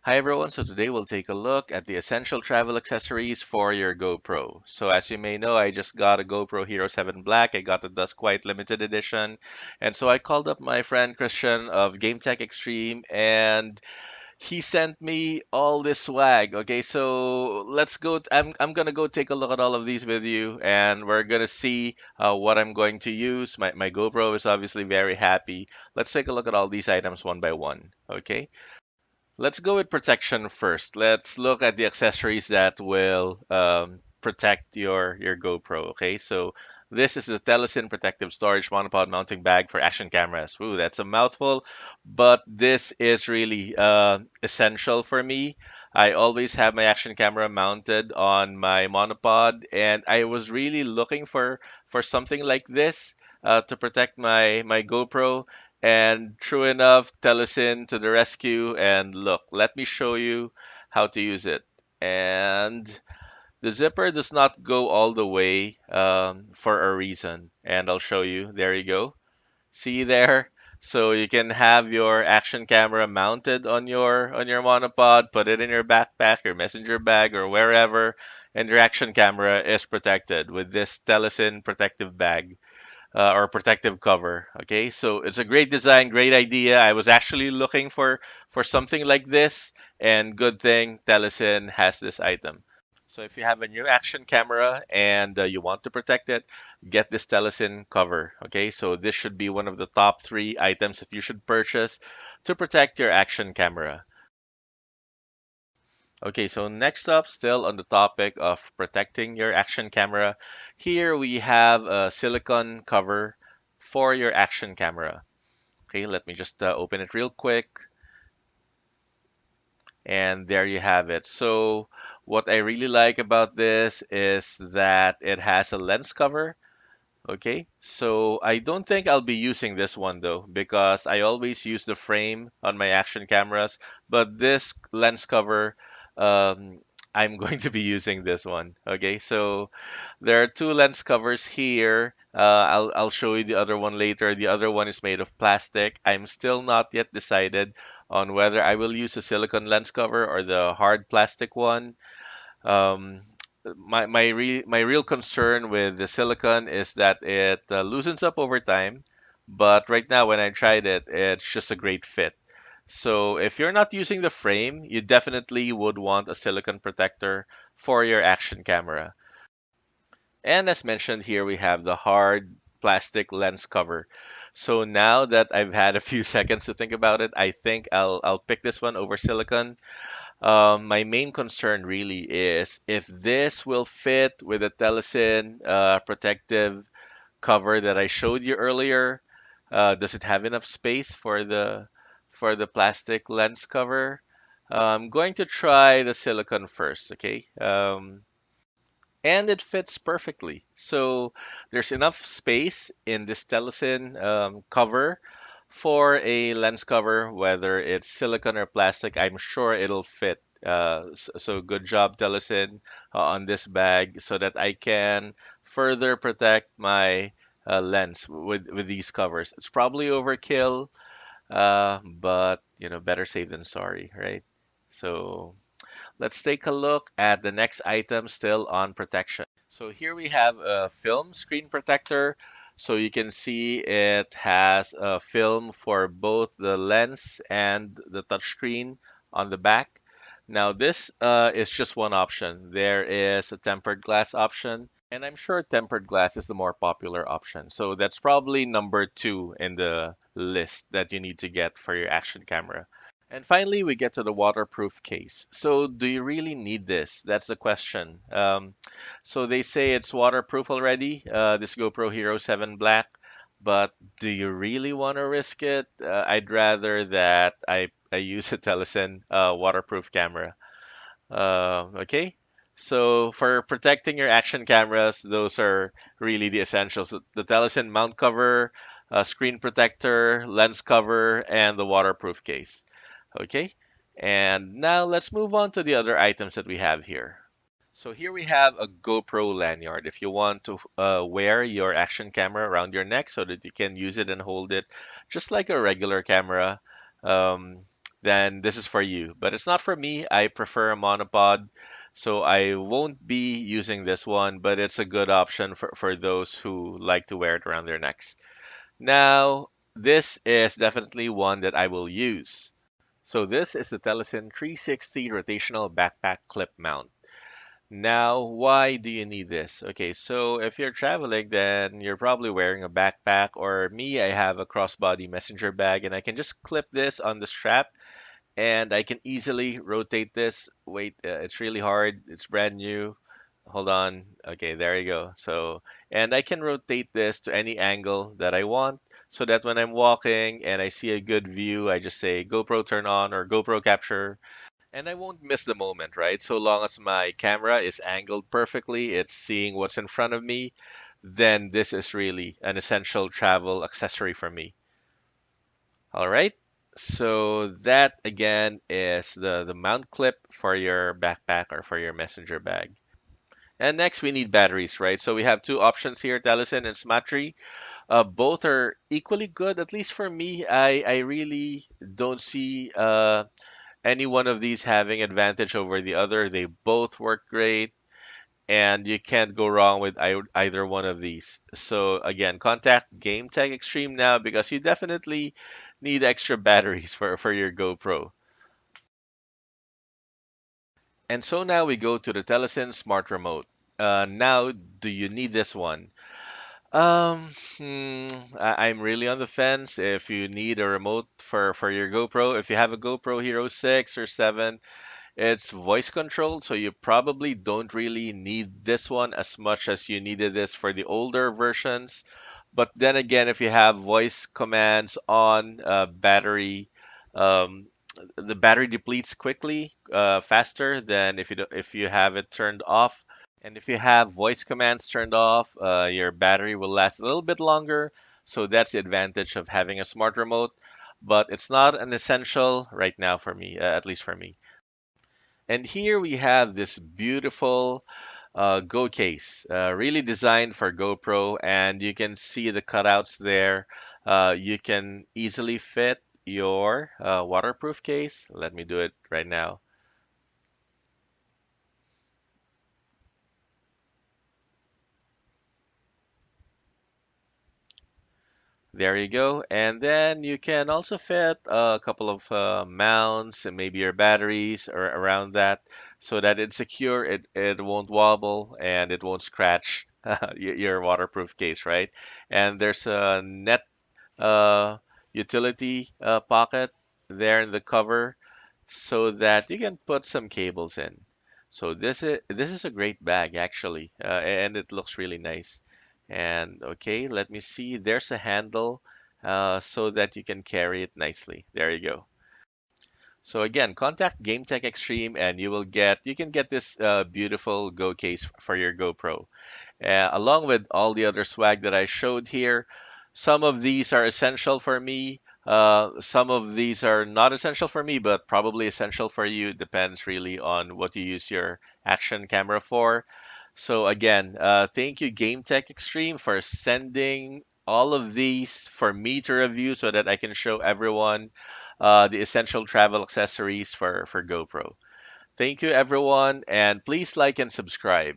Hi everyone, so today we'll take a look at the essential travel accessories for your GoPro. So as you may know, I just got a GoPro Hero 7 Black. I got the Dust Quite limited edition. And so I called up my friend Christian of GameTechXtreme and he sent me all this swag. Okay, so let's go. I'm gonna go take a look at all of these with you, and we're gonna see what I'm going to use. My GoPro is obviously very happy. Let's take a look at all these items one by one. Okay. Let's go with protection first. Let's look at the accessories that will protect your GoPro. Okay, so this is the Telesin Protective Storage Monopod Mounting Bag for action cameras. Ooh, that's a mouthful, but this is really essential for me. I always have my action camera mounted on my monopod, and I was really looking for something like this to protect my GoPro. And true enough, Telesin to the rescue. And look, let me show you how to use it. And the zipper does not go all the way for a reason. And I'll show you. There you go. See there? So you can have your action camera mounted on your monopod, put it in your backpack, your messenger bag, or wherever, and your action camera is protected with this Telesin protective bag or protective cover. Okay, so it's a great design, great idea. I was actually looking for something like this, and good thing Telesin has this item. So if you have a new action camera and you want to protect it, get this Telesin cover. Okay, so this should be one of the top three items that you should purchase to protect your action camera. Okay, so next up, still on the topic of protecting your action camera, here we have a silicone cover for your action camera. Okay, let me just open it real quick, and there you have it. So what I really like about this is that it has a lens cover. Okay, so I don't think I'll be using this one though, because I always use the frame on my action cameras, but this lens cover, um, I'm going to be using this one. Okay, so there are two lens covers here. I'll show you the other one later. The other one is made of plastic. I'm still not yet decided on whether I will use a silicone lens cover or the hard plastic one. um, my real concern with the silicone is that it loosens up over time, but right now when I tried it, it's just a great fit. So if you're not using the frame, you definitely would want a silicone protector for your action camera. And as mentioned here, we have the hard plastic lens cover. So now that I've had a few seconds to think about it, I think I'll pick this one over silicone. My main concern really is if this will fit with the Telesin protective cover that I showed you earlier. Does it have enough space for the plastic lens cover? I'm going to try the silicone first, okay? And it fits perfectly. So there's enough space in this Telesin cover for a lens cover, whether it's silicone or plastic. I'm sure it'll fit. So good job, Telesin, on this bag, so that I can further protect my lens with these covers. It's probably overkill, but better safe than sorry, right? So let's take a look at the next item still on protection. So here we have a film screen protector. So you can see it has a film for both the lens and the touchscreen on the back. Now this is just one option. There is a tempered glass option, and I'm sure tempered glass is the more popular option. So that's probably number two in the list that you need to get for your action camera. And finally, we get to the waterproof case. So, do you really need this? That's the question. So they say it's waterproof already, this GoPro Hero 7 Black, but do you really want to risk it? I'd rather that I use a Telesin waterproof camera. Okay. So for protecting your action cameras, those are really the essentials. The Telesin mount cover, screen protector, lens cover, and the waterproof case. Okay. And now let's move on to the other items that we have here. So here we have a GoPro lanyard. If you want to wear your action camera around your neck so that you can use it and hold it just like a regular camera, um, then this is for you. But it's not for me. I prefer a monopod, so I won't be using this one, but it's a good option for those who like to wear it around their necks. Now, this is definitely one that I will use. So this is the Telesin 360 rotational backpack clip mount. Now, why do you need this? Okay, so if you're traveling, then you're probably wearing a backpack, or me, I have a crossbody messenger bag, and I can just clip this on the strap, and I can easily rotate this. Wait, it's really hard. It's brand new. Hold on. Okay, there you go. So, and I can rotate this to any angle that I want, so that when I'm walking and I see a good view, I just say GoPro turn on or GoPro capture, and I won't miss the moment, right? So long as my camera is angled perfectly, it's seeing what's in front of me, then this is really an essential travel accessory for me. All right. So that again is the mount clip for your backpack or for your messenger bag. And next we need batteries, right? So we have two options here, Taliesin and Smatry. Both are equally good, at least for me. I really don't see any one of these having advantage over the other. They both work great, and you can't go wrong with either one of these. So again, contact GameTechXtreme now because you definitely need extra batteries for your GoPro. And so now we go to the Telesin Smart Remote. Now, do you need this one? I'm really on the fence. If you need a remote for your GoPro, if you have a GoPro Hero 6 or 7, it's voice controlled, so you probably don't really need this one as much as you needed this for the older versions. But then again, if you have voice commands on, um, the battery depletes quickly, faster than if you have it turned off. And if you have voice commands turned off, your battery will last a little bit longer. So that's the advantage of having a smart remote. But it's not an essential right now for me, at least for me. And here we have this beautiful Go case, really designed for GoPro, and you can see the cutouts there. You can easily fit your waterproof case. Let me do it right now. There you go. And then you can also fit a couple of mounts and maybe your batteries or around that so that it's secure, it won't wobble and it won't scratch your waterproof case, right? And there's a net uh, utility pocket there in the cover so that you can put some cables in. So this is a great bag actually, and it looks really nice. And okay, let me see. There's a handle so that you can carry it nicely. There you go. So again, contact GameTech Extreme and you can get this beautiful Go case for your GoPro. Along with all the other swag that I showed here. Some of these are essential for me. Some of these are not essential for me, but probably essential for you. Depends really on what you use your action camera for. So again, thank you GameTech Extreme for sending all of these for me to review so that I can show everyone the essential travel accessories for GoPro. Thank you everyone, and please like and subscribe.